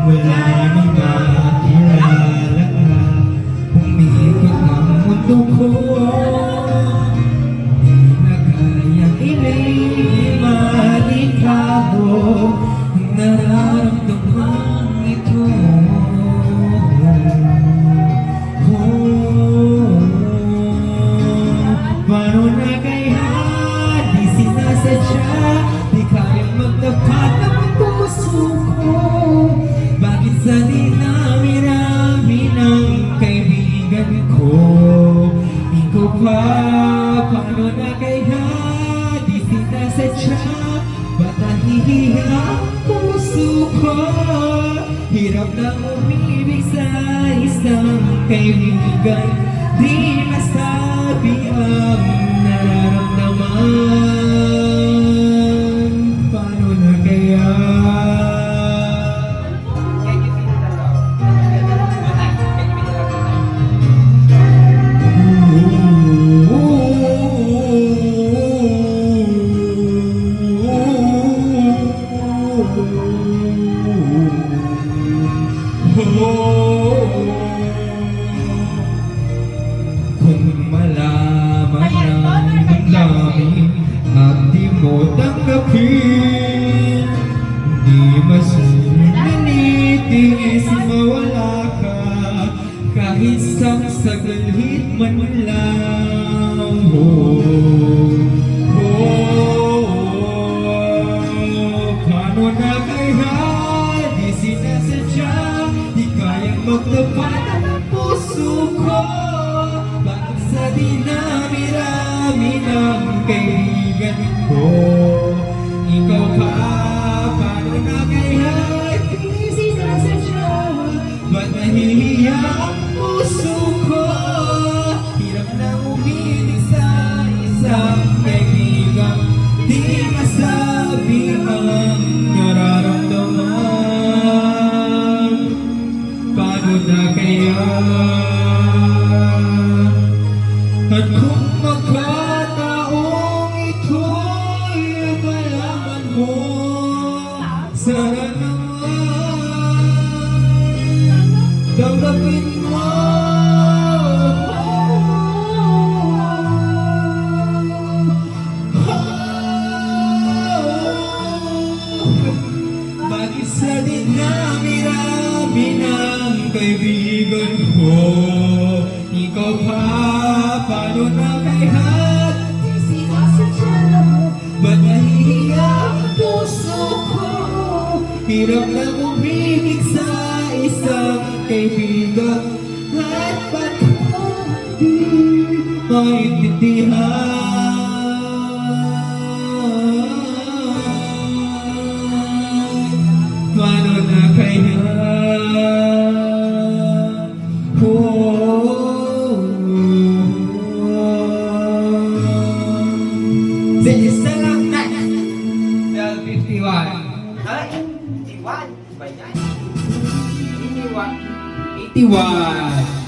Wala namang makilala ka. Umikot ang mundo ko, di na kayang imalikabo ang nararamdaman ito. Paano na kaya di sinasadya, di kayang magtapat ng puso ko? Bakit sa dinami-rami ng kaibigan ko, ikaw pa? Paano na kaya di sinasadya, ba't nahihiya ang puso ko? Hirap na umibig sa isang kaibigan, di masabi ang nararamdaman. Paano na kaya? Kung malaman ng damdamin at di mo tanggapin, di masunitiis mawala ka kahit sa saglit man lang. Paano na kaya di sinasadya, di kayang magtapat ang puso ko? Bakit sa dinami-rami ng kaibigan ko, ikaw pa? Paano na kaya di sinasadya, ba't nahihiya ang puso ko? Hirap na umilig sa isang kaibigan, di masabi ang nararamdaman. Paano na kaya? At kung magkataong ito'y malaman mo, sana naman tanggapin mo. Bakit sa dinami-rami ng kaibigan ko, ikaw pa? Paano na kaya di sinasadya, ba't nahihiya ang puso ko? Hirap na umibig sa isang kaibigan, at ba't di maintindihan? Paano na kaya? Isa lang na 51. Ay, 81 ba yan? 81. 81.